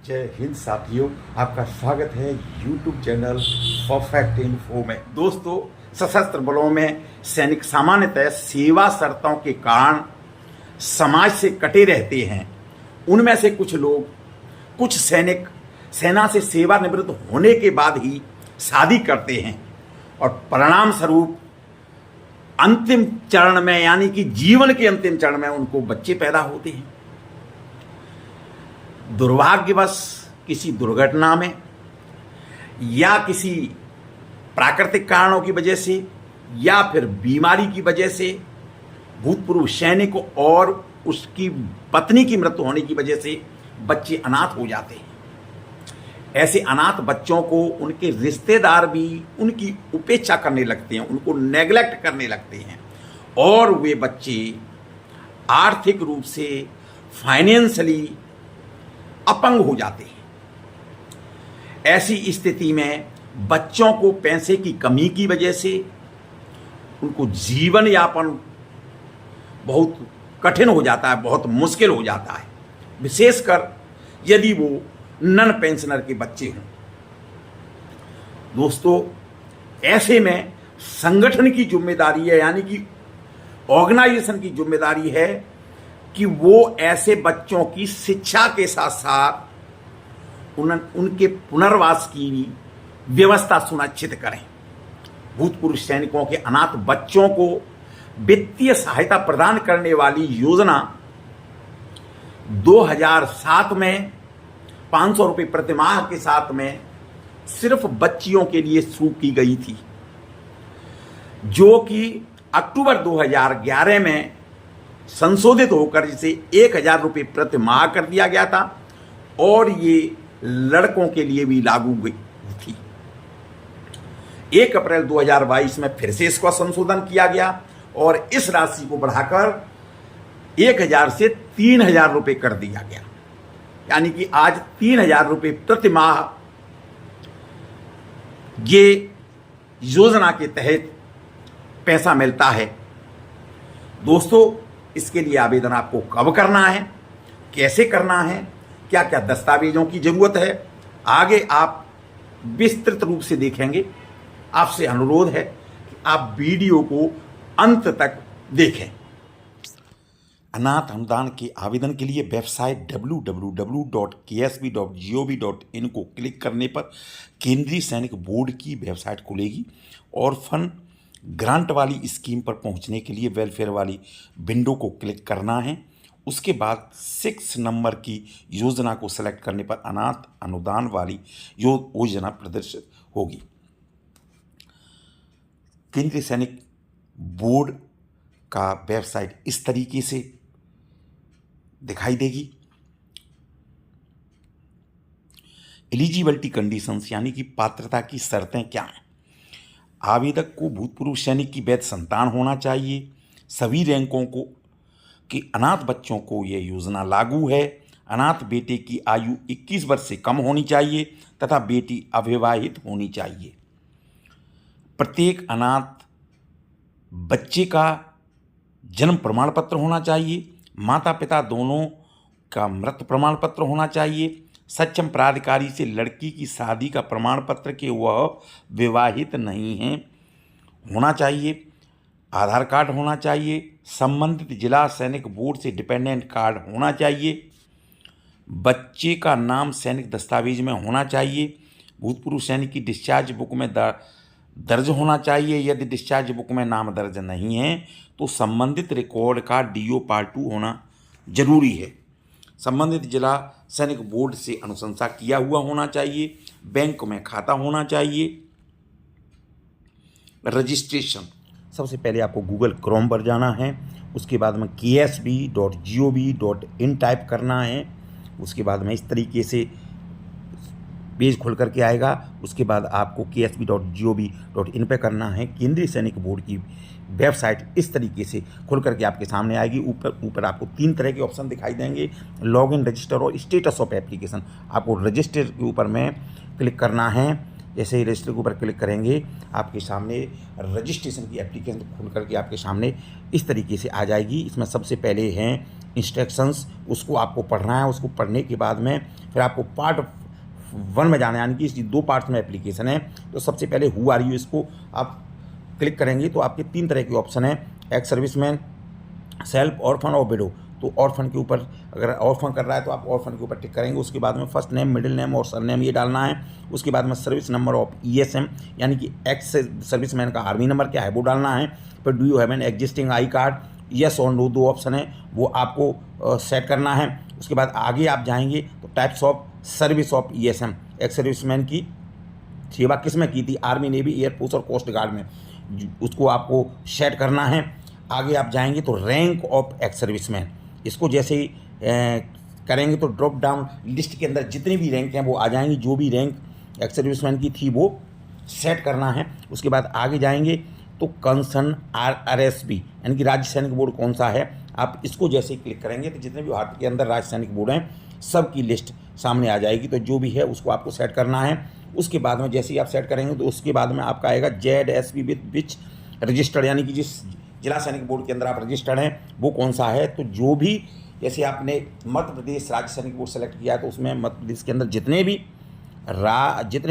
जय हिंद साथियों, आपका स्वागत है YouTube चैनल परफेक्ट इन्फो में। दोस्तों, सशस्त्र बलों में सैनिक सामान्यतः सेवा शर्तों के कारण समाज से कटे रहते हैं। उनमें से कुछ लोग, कुछ सैनिक सेना से सेवानिवृत्त होने के बाद ही शादी करते हैं और परिणाम स्वरूप अंतिम चरण में, यानी कि जीवन के अंतिम चरण में उनको बच्चे पैदा होते हैं। दुर्भाग्यवश किसी दुर्घटना में या किसी प्राकृतिक कारणों की वजह से या फिर बीमारी की वजह से भूतपूर्व सैनिक और उसकी पत्नी की मृत्यु होने की वजह से बच्चे अनाथ हो जाते हैं। ऐसे अनाथ बच्चों को उनके रिश्तेदार भी उनकी उपेक्षा करने लगते हैं, उनको नेग्लेक्ट करने लगते हैं और वे बच्चे आर्थिक रूप से, फाइनेंशियली अपंग हो जाते हैं। ऐसी स्थिति में बच्चों को पैसे की कमी की वजह से उनको जीवन यापन बहुत कठिन हो जाता है, बहुत मुश्किल हो जाता है, विशेषकर यदि वो नन पेंशनर के बच्चे हों। दोस्तों, ऐसे में संगठन की जिम्मेदारी है, यानी कि ऑर्गेनाइजेशन की जिम्मेदारी है कि वो ऐसे बच्चों की शिक्षा के साथ साथ उनके पुनर्वास की व्यवस्था सुनिश्चित करें। भूतपूर्व सैनिकों के अनाथ बच्चों को वित्तीय सहायता प्रदान करने वाली योजना 2007 में 500 रुपये प्रतिमाह के साथ में सिर्फ बच्चियों के लिए शुरू की गई थी, जो कि अक्टूबर 2011 में संशोधित होकर जिसे 1000 रुपये प्रति माह कर दिया गया था और ये लड़कों के लिए भी लागू हुई थी। 1 अप्रैल 2022 में फिर से इसका संशोधन किया गया और इस राशि को बढ़ाकर 1000 से 3000 रुपये कर दिया गया, यानी कि आज 3000 रुपये प्रति माह ये योजना के तहत पैसा मिलता है। दोस्तों, इसके लिए आवेदन आपको कब करना है, कैसे करना है, क्या क्या दस्तावेजों की जरूरत है, आगे आप विस्तृत रूप से देखेंगे। आपसे अनुरोध है कि आप वीडियो को अंत तक देखें। अनाथ अनुदान के आवेदन के लिए वेबसाइट www.ksb.gov.in को क्लिक करने पर केंद्रीय सैनिक बोर्ड की वेबसाइट खुलेगी और फंड ग्रांट वाली स्कीम पर पहुंचने के लिए वेलफेयर वाली विंडो को क्लिक करना है। उसके बाद 6 नंबर की योजना को सेलेक्ट करने पर अनाथ अनुदान वाली योजना प्रदर्शित होगी। केंद्रीय सैनिक बोर्ड का वेबसाइट इस तरीके से दिखाई देगी। एलिजिबिलिटी कंडीशंस, यानी कि पात्रता की शर्तें क्या हैं। आवेदक को भूतपूर्व सैनिक की वैध संतान होना चाहिए। सभी रैंकों को कि अनाथ बच्चों को यह योजना लागू है। अनाथ बेटे की आयु 21 वर्ष से कम होनी चाहिए तथा बेटी अविवाहित होनी चाहिए। प्रत्येक अनाथ बच्चे का जन्म प्रमाण पत्र होना चाहिए। माता पिता दोनों का मृत प्रमाण पत्र होना चाहिए। सक्षम प्राधिकारी से लड़की की शादी का प्रमाण पत्र कि वह विवाहित नहीं है होना चाहिए। आधार कार्ड होना चाहिए। संबंधित जिला सैनिक बोर्ड से डिपेंडेंट कार्ड होना चाहिए। बच्चे का नाम सैनिक दस्तावेज में होना चाहिए। भूतपूर्व सैनिक की डिस्चार्ज बुक में दर्ज होना चाहिए। यदि डिस्चार्ज बुक में नाम दर्ज नहीं है तो संबंधित रिकॉर्ड का DO Part 2 होना जरूरी है। संबंधित जिला सैनिक बोर्ड से अनुशंसा किया हुआ होना चाहिए। बैंक में खाता होना चाहिए। रजिस्ट्रेशन, सबसे पहले आपको गूगल क्रोम पर जाना है। उसके बाद में ksb.gov.in टाइप करना है। उसके बाद में इस तरीके से पेज खुल करके आएगा। उसके बाद आपको ksb.gov.in पे करना है। केंद्रीय सैनिक बोर्ड की वेबसाइट इस तरीके से खुल करके आपके सामने आएगी। ऊपर आपको 3 तरह के ऑप्शन दिखाई देंगे, लॉगिन, रजिस्टर और स्टेटस ऑफ एप्लीकेशन। आपको रजिस्टर के ऊपर में क्लिक करना है। जैसे ही रजिस्टर के ऊपर क्लिक करेंगे आपके सामने रजिस्ट्रेशन की एप्लीकेशन खुल करके आपके सामने इस तरीके से आ जाएगी। इसमें सबसे पहले हैं इंस्ट्रक्शंस, उसको आपको पढ़ना है। उसको पढ़ने के बाद में फिर आपको पार्ट 1 में जाना है, यानी कि इस 2 पार्ट्स में एप्लीकेशन है। तो सबसे पहले हु आर यू, इसको आप क्लिक करेंगे तो आपके 3 तरह के ऑप्शन हैं, एक्स सर्विसमैन, सेल्फ, ऑर्फन और विडो। तो ऑर्फन के ऊपर, अगर ऑर्फन कर रहा है तो आप ऑर्फन के ऊपर टिक करेंगे। उसके बाद में फर्स्ट नेम, मिडिल नेम और सरनेम ये डालना है। उसके बाद में सर्विस नंबर ऑफ ESM, यानी कि एक्स सर्विसमैन का आर्मी नंबर क्या है वो डालना है। फिर do you have an existing I card, yes और नो 2 ऑप्शन है, वो आपको सेट करना है। उसके बाद आगे आप जाएंगे तो types of service of ESM, x serviceman की सेवा किस में की थी, आर्मी, नेवी, एयरफोर्स और कोस्ट गार्ड में, उसको आपको सेट करना है। आगे आप जाएंगे तो रैंक ऑफ एक्स सर्विसमैन, इसको जैसे ही करेंगे तो ड्रॉप डाउन लिस्ट के अंदर जितनी भी रैंक हैं वो आ जाएंगी। जो भी रैंक एक्स सर्विसमैन की थी वो सेट करना है। उसके बाद आगे जाएंगे तो कंसर्न RSB, यानी कि राज्य सैनिक बोर्ड कौन सा है, आप इसको जैसे ही क्लिक करेंगे तो जितने भी भारत के अंदर राज्य सैनिक बोर्ड हैं सब की लिस्ट सामने आ जाएगी। तो जो भी है उसको आपको सेट करना है। उसके बाद में जैसे ही आप सेट करेंगे तो उसके बाद में आपका आएगा ZSB विथ विच रजिस्टर्ड, यानी कि जिस जिला सैनिक बोर्ड के अंदर आप रजिस्टर्ड हैं वो कौन सा है। तो जो भी, जैसे आपने मध्य प्रदेश राज्य सैनिक बोर्ड सेलेक्ट किया है तो उसमें मध्य प्रदेश के अंदर जितने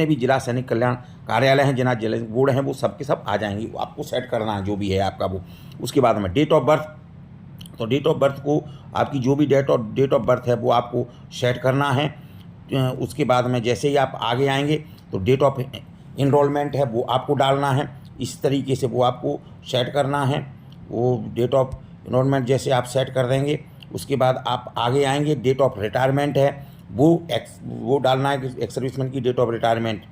भी जिला सैनिक कल्याण कार्यालय हैं, जिला जिला बोर्ड हैं, वो सब के सब आ जाएंगे। वो आपको सेट करना है जो भी है आपका वो। उसके बाद में डेट ऑफ बर्थ, तो डेट ऑफ बर्थ को आपकी जो भी डेट ऑफ बर्थ है वो आपको सेट करना है। उसके बाद में जैसे ही आप आगे आएंगे तो डेट ऑफ इनरोलमेंट है वो आपको डालना है। इस तरीके से वो आपको सेट करना है। वो डेट ऑफ इनरोलमेंट जैसे आप सेट कर देंगे उसके बाद आप आगे आएंगे, डेट ऑफ रिटायरमेंट है वो डालना है कि एक्स सर्विसमैन की डेट ऑफ रिटायरमेंट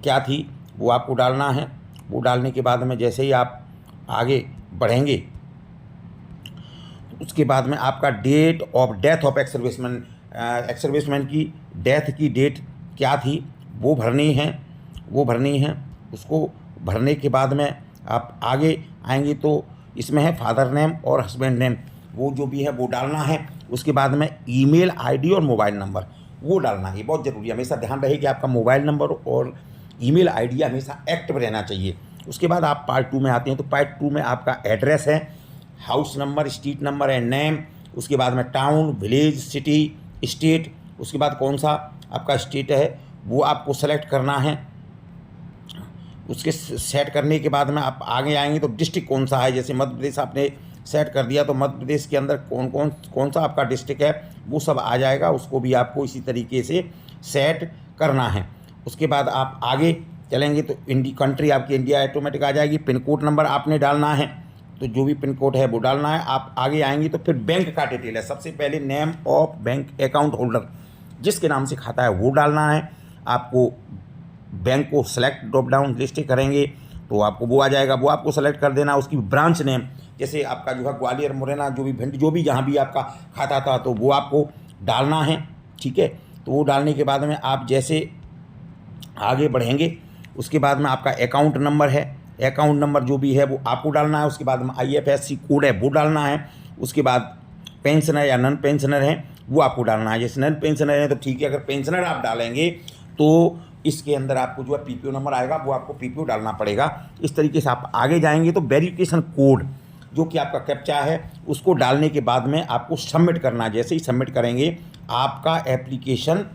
क्या थी वो आपको डालना है। वो डालने के बाद में जैसे ही आप आगे बढ़ेंगे उसके बाद में आपका date of death of ex serviceman की डेथ की डेट क्या थी वो भरनी है। उसको भरने के बाद में आप आगे आएंगे तो इसमें है फादर नेम और हस्बैंड नेम, वो जो भी है वो डालना है। उसके बाद में ईमेल ID और मोबाइल नंबर वो डालना है। ये बहुत ज़रूरी है, हमेशा ध्यान रहे कि आपका मोबाइल नंबर और ईमेल ID हमेशा एक्टिव रहना चाहिए। उसके बाद आप पार्ट 2 में आते हैं तो पार्ट 2 में आपका एड्रेस है, house number, street number and name. उसके बाद में टाउन, विलेज, सिटी, स्टेट, उसके बाद कौन सा आपका स्टेट है वो आपको सेलेक्ट करना है। उसके सेट करने के बाद में आप आगे आएंगे तो डिस्ट्रिक्ट कौन सा है, जैसे मध्य प्रदेश आपने सेट कर दिया तो मध्य प्रदेश के अंदर कौन सा आपका डिस्ट्रिक्ट है वो सब आ जाएगा। उसको भी आपको इसी तरीके से सेट करना है। उसके बाद आप आगे चलेंगे तो कंट्री आपकी इंडिया ऑटोमेटिक आ जाएगी। पिन कोड नंबर आपने डालना है, तो जो भी पिन कोड है वो डालना है। आप आगे आएंगे तो फिर बैंक का डिटेल है, सबसे पहले name of bank account holder, जिसके नाम से खाता है वो डालना है। आपको बैंक को सेलेक्ट ड्रॉप डाउन लिस्ट करेंगे तो आपको वो आ जाएगा, वो आपको सेलेक्ट कर देना। उसकी ब्रांच नेम, जैसे आपका जो है ग्वालियर, मुरैना, जो भी भिंड, जो भी जहाँ भी आपका खाता था तो वो आपको डालना है। ठीक है, तो वो डालने के बाद में आप जैसे आगे बढ़ेंगे उसके बाद में आपका अकाउंट नंबर है, अकाउंट नंबर जो भी है वो आपको डालना है। उसके बाद में IFSC कोड है वो डालना है। उसके बाद पेंशनर या नॉन पेंशनर है वो आपको डालना है। जैसे नॉन पेंशनर है तो ठीक है, अगर पेंशनर आप डालेंगे तो इसके अंदर आपको जो है PPO नंबर आएगा वो आपको PPO डालना पड़ेगा। इस तरीके से आप आगे जाएंगे तो वेरिफिकेशन कोड जो कि आपका कैप्चा है उसको डालने के बाद में आपको सबमिट करना है। जैसे ही सबमिट करेंगे आपका एप्लीकेशन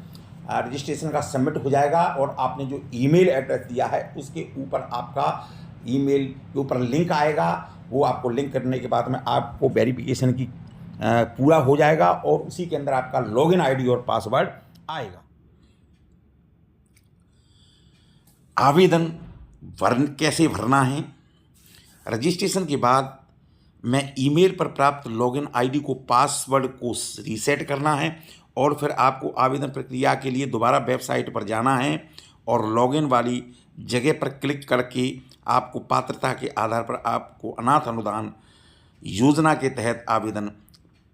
रजिस्ट्रेशन का सबमिट हो जाएगा और आपने जो ईमेल एड्रेस दिया है उसके ऊपर आपका ईमेल के ऊपर लिंक आएगा। वो आपको लिंक करने के बाद में आपको वेरिफिकेशन की पूरा हो जाएगा और उसी के अंदर आपका लॉगिन ID और पासवर्ड आएगा। आवेदन कैसे भरना है, रजिस्ट्रेशन के बाद मैं ईमेल पर प्राप्त लॉगिन ID को, पासवर्ड को रीसेट करना है और फिर आपको आवेदन प्रक्रिया के लिए दोबारा वेबसाइट पर जाना है और लॉगिन वाली जगह पर क्लिक करके आपको पात्रता के आधार पर आपको अनाथ अनुदान योजना के तहत आवेदन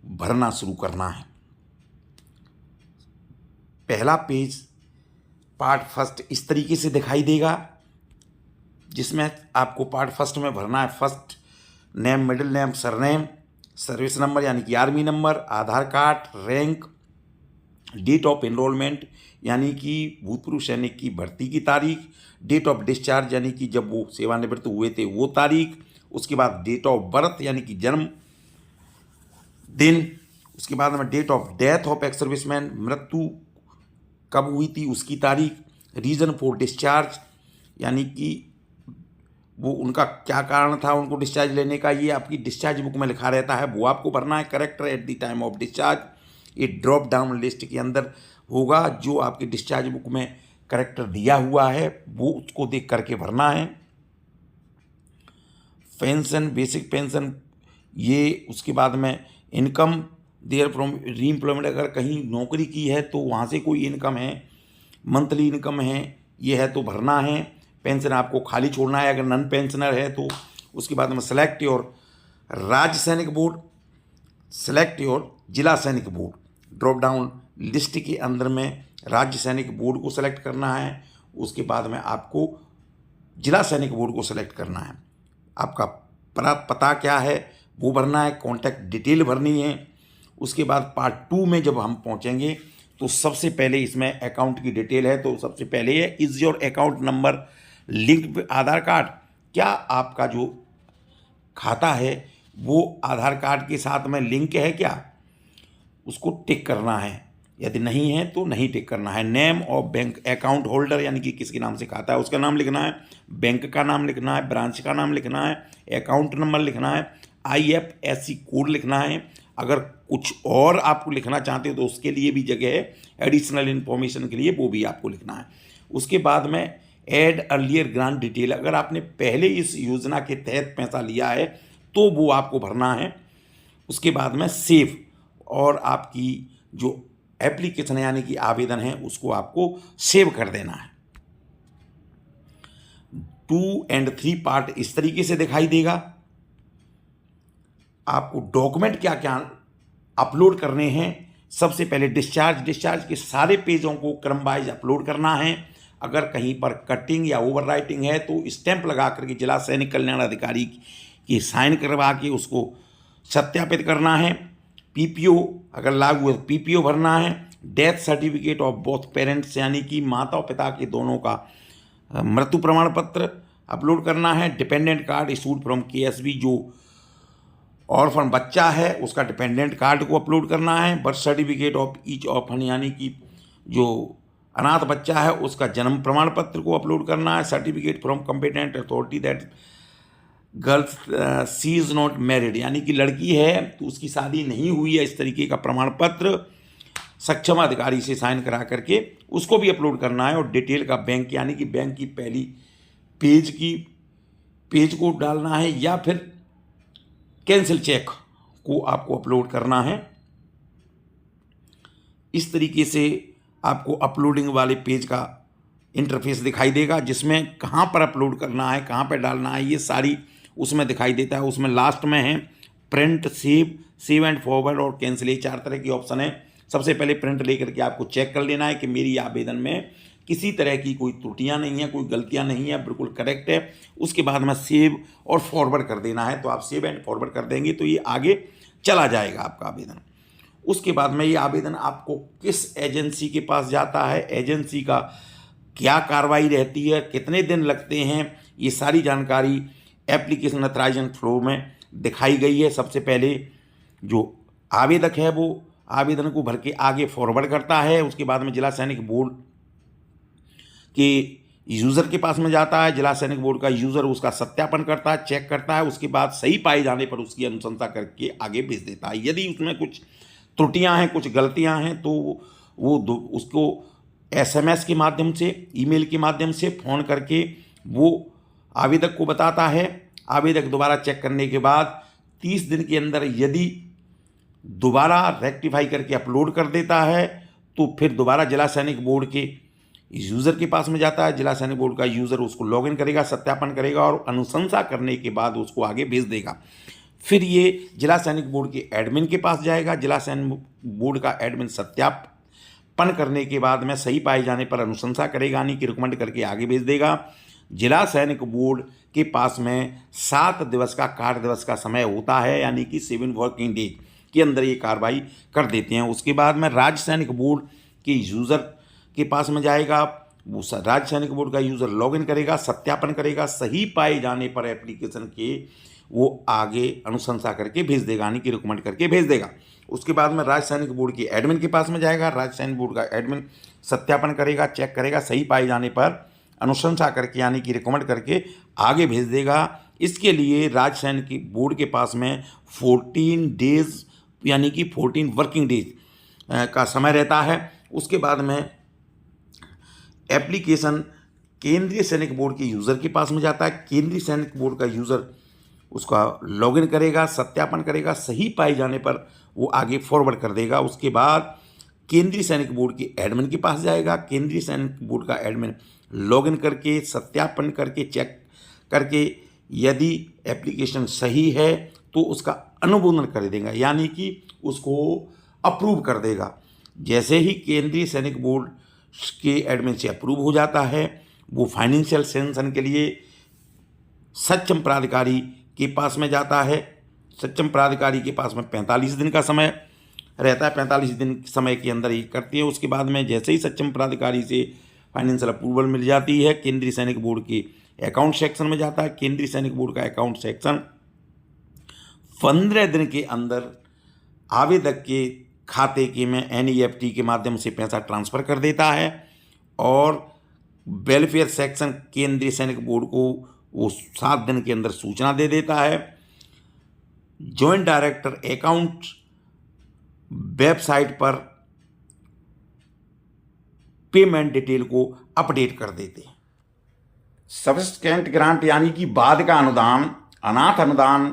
भरना शुरू करना है। पहला पेज पार्ट फर्स्ट इस तरीके से दिखाई देगा, जिसमें आपको पार्ट फर्स्ट में भरना है first name, middle name, surname, service number यानी कि army number, Aadhaar card, rank date of enrolment यानी कि भूतपूर्व सैनिक की भर्ती की तारीख, डेट ऑफ डिस्चार्ज यानी कि जब वो सेवानिवृत्त हुए थे वो तारीख, उसके बाद डेट ऑफ बर्थ यानी कि जन्म दिन, उसके बाद में date of death of ex serviceman, मृत्यु कब हुई थी उसकी तारीख, रीज़न फॉर डिस्चार्ज यानी कि वो उनका क्या कारण था उनको डिस्चार्ज लेने का, ये आपकी डिस्चार्ज बुक में लिखा रहता है, वो आपको भरना है। Character at the time of discharge, ये ड्रॉप डाउन लिस्ट के अंदर होगा, जो आपकी डिस्चार्ज बुक में करेक्टर दिया हुआ है वो उसको देख करके भरना है। पेंशन, बेसिक पेंशन, ये उसके बाद में इनकम देयर फ्रॉम रीएम्प्लॉयमेंट, अगर कहीं नौकरी की है तो वहाँ से कोई इनकम है, मंथली इनकम है, ये है तो भरना है। पेंशन आपको खाली छोड़ना है अगर नॉन पेंशनर है तो। उसके बाद में सेलेक्ट योर राज्य सैनिक बोर्ड, सेलेक्ट योर जिला सैनिक बोर्ड, ड्रॉप डाउन लिस्ट के अंदर में राज्य सैनिक बोर्ड को सेलेक्ट करना है। उसके बाद में आपको जिला सैनिक बोर्ड को सेलेक्ट करना है। आपका पता क्या है वो भरना है, कॉन्टैक्ट डिटेल भरनी है। उसके बाद पार्ट 2 में जब हम पहुंचेंगे तो सबसे पहले इसमें अकाउंट की डिटेल है, तो सबसे पहले है is your account number link with Aadhaar card, क्या आपका जो खाता है वो आधार कार्ड के साथ में लिंक है क्या, उसको टिक करना है, यदि नहीं है तो नहीं टिक करना है। Name of bank account holder यानी कि किसके नाम से खाता है उसका नाम लिखना है, बैंक का नाम लिखना है, ब्रांच का नाम लिखना है, अकाउंट नंबर लिखना है, IFSC कोड लिखना है। अगर कुछ और आपको लिखना चाहते हो तो उसके लिए भी जगह है, एडिशनल इन्फॉर्मेशन के लिए वो भी आपको लिखना है। उसके बाद में ऐड अर्लियर ग्रांट डिटेल, अगर आपने पहले इस योजना के तहत पैसा लिया है तो वो आपको भरना है। उसके बाद में सेव, और आपकी जो एप्लीकेशन है यानी कि आवेदन है उसको आपको सेव कर देना है। 2 और 3 पार्ट इस तरीके से दिखाई देगा। आपको डॉक्यूमेंट क्या क्या अपलोड करने हैं, सबसे पहले डिस्चार्ज के सारे पेजों को क्रम वाइज अपलोड करना है। अगर कहीं पर कटिंग या ओवर राइटिंग है तो स्टैंप लगा करके जिला सैनिक कल्याण अधिकारी की साइन करवा के उसको सत्यापित करना है। PPO अगर लागू है तो PPO भरना है। Death certificate of both parents यानी कि माता और पिता के दोनों का मृत्यु प्रमाण पत्र अपलोड करना है। Dependent card issued from KSB, जो ऑर्फन बच्चा है उसका डिपेंडेंट कार्ड को अपलोड करना है। Birth certificate of each orphan यानी कि जो अनाथ बच्चा है उसका जन्म प्रमाण पत्र को अपलोड करना है। Certificate from competent authority that girls she is not married, यानी कि लड़की है तो उसकी शादी नहीं हुई है, इस तरीके का प्रमाण पत्र सक्षम अधिकारी से साइन करा करके उसको भी अपलोड करना है। और डिटेल का बैंक यानी कि बैंक की पहली पेज को डालना है, या फिर कैंसिल चेक को आपको अपलोड करना है। इस तरीके से आपको अपलोडिंग वाले पेज का इंटरफेस दिखाई देगा, जिसमें कहाँ पर अपलोड करना है, कहाँ पर डालना है, ये सारी उसमें दिखाई देता है। उसमें लास्ट में है प्रिंट, सेव एंड फॉरवर्ड और कैंसिल, ये 4 तरह की ऑप्शन है। सबसे पहले प्रिंट लेकर के आपको चेक कर लेना है कि मेरी आवेदन में किसी तरह की कोई त्रुटियां नहीं है, कोई गलतियां नहीं है, बिल्कुल करेक्ट है। उसके बाद में सेव और फॉरवर्ड कर देना है, तो आप सेव एंड फॉरवर्ड कर देंगे तो ये आगे चला जाएगा आपका आवेदन। उसके बाद में ये आवेदन आपको किस एजेंसी के पास जाता है, एजेंसी का क्या कार्रवाई रहती है, कितने दिन लगते हैं, ये सारी जानकारी एप्लीकेशन अथराइजेशन फ्लो में दिखाई गई है। सबसे पहले जो आवेदक है वो आवेदन को भर के आगे फॉरवर्ड करता है। उसके बाद में जिला सैनिक बोर्ड के यूज़र के पास में जाता है। जिला सैनिक बोर्ड का यूज़र उसका सत्यापन करता है, चेक करता है। उसके बाद सही पाए जाने पर उसकी अनुशंसा करके आगे भेज देता है। यदि उसमें कुछ त्रुटियां हैं, कुछ गलतियां हैं, तो वो उसको SMS के माध्यम से, ईमेल के माध्यम से फ़ोन करके वो आवेदक को बताता है। आवेदक दोबारा चेक करने के बाद 30 दिन के अंदर यदि दोबारा रेक्टिफाई करके अपलोड कर देता है तो फिर दोबारा जिला सैनिक बोर्ड के यूज़र के पास में जाता है। जिला सैनिक बोर्ड का यूज़र उसको लॉगिन करेगा, सत्यापन करेगा और अनुशंसा करने के बाद उसको आगे भेज देगा। फिर ये जिला सैनिक बोर्ड के एडमिन के पास जाएगा। जिला सैनिक बोर्ड का एडमिन सत्यापन करने के बाद में सही पाए जाने पर अनुशंसा करेगा, यानी कि रिकमेंड करके आगे भेज देगा। जिला सैनिक बोर्ड के पास में 7 दिवस का कार्य दिवस का समय होता है, यानी कि 7 वर्किंग डे। के अंदर ये कार्रवाई कर देते हैं। उसके बाद में राज्य सैनिक बोर्ड के यूज़र के पास में जाएगा, वो राज्य सैनिक बोर्ड का यूज़र लॉगिन करेगा, सत्यापन करेगा, सही पाए जाने पर एप्लीकेशन के वो आगे अनुशंसा करके भेज देगा, यानी कि रिकमेंड करके भेज देगा। उसके बाद में राज्य सैनिक बोर्ड के एडमिन के पास में जाएगा, राज्य सैनिक बोर्ड का एडमिन सत्यापन करेगा, चेक करेगा, सही पाए जाने पर अनुशंसा करके यानी कि रिकमेंड करके आगे भेज देगा। इसके लिए राज्य सैनिक बोर्ड के पास में 14 डेज यानी कि 14 वर्किंग डेज का समय रहता है। उसके बाद में एप्लीकेशन केंद्रीय सैनिक बोर्ड के यूज़र के पास में जाता है। केंद्रीय सैनिक बोर्ड का यूज़र उसका लॉगिन करेगा, सत्यापन करेगा, सही पाए जाने पर वो आगे फॉरवर्ड कर देगा। उसके बाद केंद्रीय सैनिक बोर्ड के एडमिन के पास जाएगा। केंद्रीय सैनिक बोर्ड का एडमिन लॉगिन करके, सत्यापन करके, चेक करके यदि एप्लीकेशन सही है तो उसका अनुमोदन कर देगा, यानी कि उसको अप्रूव कर देगा। जैसे ही केंद्रीय सैनिक बोर्ड के एडमिन से अप्रूव हो जाता है, वो फाइनेंशियल सेंक्शन के लिए सक्षम प्राधिकारी के पास में जाता है। सक्षम प्राधिकारी के पास में 45 दिन का समय रहता है। 45 दिन समय के अंदर ये करती है। उसके बाद में जैसे ही सक्षम प्राधिकारी से फाइनेंशियल अप्रूवल मिल जाती है, केंद्रीय सैनिक बोर्ड के अकाउंट सेक्शन में जाता है। केंद्रीय सैनिक बोर्ड का अकाउंट सेक्शन 15 दिन के अंदर आवेदक के खाते के में NEFT के माध्यम से पैसा ट्रांसफ़र कर देता है और वेलफेयर सेक्शन केंद्रीय सैनिक बोर्ड को वो 7 दिन के अंदर सूचना दे देता है। जॉइंट डायरेक्टर अकाउंट वेबसाइट पर पेमेंट डिटेल को अपडेट कर देते हैं। सब्सिक्वेंट ग्रांट यानी कि बाद का अनुदान, अनाथ अनुदान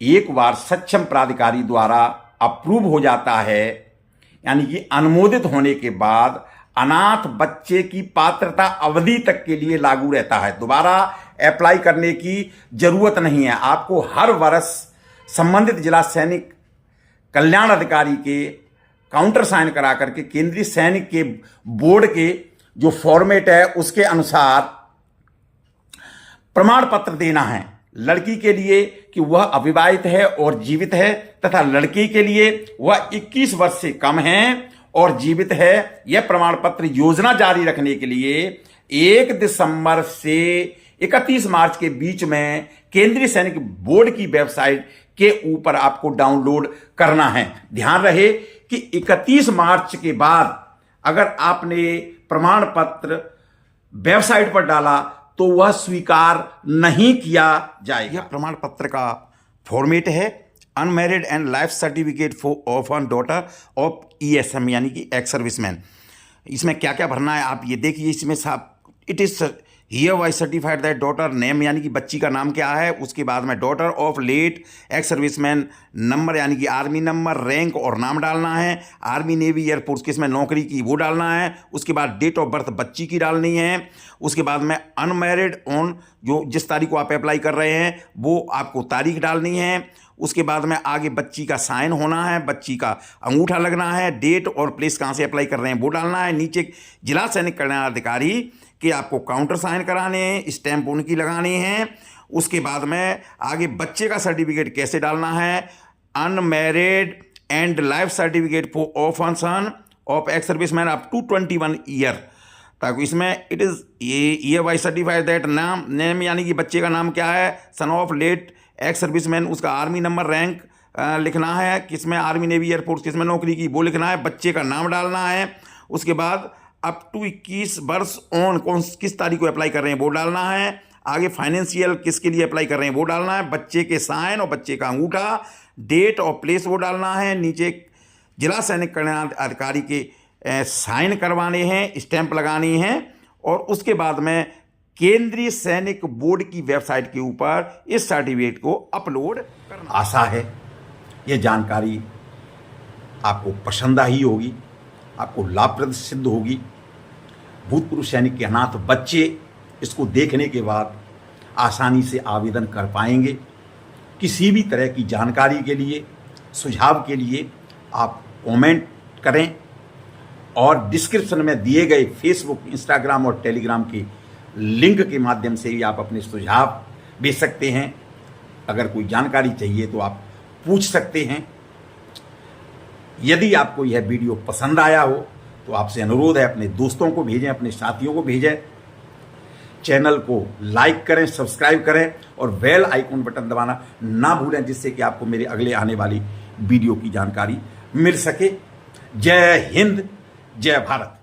एक बार सक्षम प्राधिकारी द्वारा अप्रूव हो जाता है, यानी कि अनुमोदित होने के बाद अनाथ बच्चे की पात्रता अवधि तक के लिए लागू रहता है। दोबारा अप्लाई करने की जरूरत नहीं है। आपको हर वर्ष संबंधित जिला सैनिक कल्याण अधिकारी के काउंटर साइन करा करके केंद्रीय सैनिक के बोर्ड के जो फॉर्मेट है उसके अनुसार प्रमाण पत्र देना है। लड़की के लिए कि वह अविवाहित है और जीवित है, तथा लड़के के लिए वह 21 वर्ष से कम है और जीवित है। यह प्रमाण पत्र योजना जारी रखने के लिए 1 दिसंबर से 31 मार्च के बीच में केंद्रीय सैनिक बोर्ड की वेबसाइट के ऊपर आपको डाउनलोड करना है। ध्यान रहे कि 31 मार्च के बाद अगर आपने प्रमाण पत्र वेबसाइट पर डाला तो वह स्वीकार नहीं किया जाएगा। यह प्रमाण पत्र का फॉर्मेट है unmarried and life certificate for orphan daughter of ESM यानी कि एक्स सर्विसमैन। इसमें क्या क्या भरना है आप ये देखिए। इसमें साहब it is hereby certified that daughter name यानी कि बच्ची का नाम क्या है। उसके बाद में daughter of late ex serviceman number यानी कि आर्मी नंबर, रैंक और नाम डालना है। आर्मी, नेवी, एयरफोर्स किसमें नौकरी की वो डालना है। उसके बाद डेट ऑफ बर्थ बच्ची की डालनी है। उसके बाद में अनमैरिड ऑन जो जिस तारीख को आप अप्लाई कर रहे हैं वो आपको तारीख डालनी है। उसके बाद में आगे बच्ची का साइन होना है, बच्ची का अंगूठा लगना है, डेट और प्लेस कहाँ से अप्लाई कर रहे हैं वो डालना है। नीचे जिला सैनिक कल्याण अधिकारी कि आपको काउंटर साइन कराने हैं, स्टैंप उनकी लगानी है। उसके बाद में आगे बच्चे का सर्टिफिकेट कैसे डालना है, unmarried and life certificate for orphan son of ex serviceman up to 21 year, ताकि इसमें इट इज़ ये वाई सर्टिफाइड दैट नाम नेम यानी कि बच्चे का नाम क्या है, son of late ex serviceman, उसका आर्मी नंबर, रैंक लिखना है, किसमें आर्मी, नेवी, एयरफोर्स किसमें नौकरी की वो लिखना है, बच्चे का नाम डालना है। उसके बाद अप टू 21 वर्ष ऑन किस तारीख को अप्लाई कर रहे हैं वो डालना है। आगे फाइनेंशियल किसके लिए अप्लाई कर रहे हैं वो डालना है। बच्चे के साइन और बच्चे का अंगूठा, डेट और प्लेस वो डालना है। नीचे जिला सैनिक कल्याण अधिकारी के साइन करवाने हैं, स्टैंप लगानी है। और उसके बाद में केंद्रीय सैनिक बोर्ड की वेबसाइट के ऊपर इस सर्टिफिकेट को अपलोड करना। आशा है ये जानकारी आपको पसंद आई होगी, आपको लाभप्रद सिद्ध होगी। भूतपूर्व सैनिक के अनाथ बच्चे इसको देखने के बाद आसानी से आवेदन कर पाएंगे। किसी भी तरह की जानकारी के लिए, सुझाव के लिए आप कमेंट करें और डिस्क्रिप्शन में दिए गए फेसबुक, इंस्टाग्राम और टेलीग्राम के लिंक के माध्यम से भी आप अपने सुझाव भेज सकते हैं। अगर कोई जानकारी चाहिए तो आप पूछ सकते हैं। यदि आपको यह वीडियो पसंद आया हो तो आपसे अनुरोध है, अपने दोस्तों को भेजें, अपने साथियों को भेजें, चैनल को लाइक करें, सब्सक्राइब करें और बेल आइकन बटन दबाना ना भूलें, जिससे कि आपको मेरे अगले आने वाली वीडियो की जानकारी मिल सके। जय हिंद, जय भारत।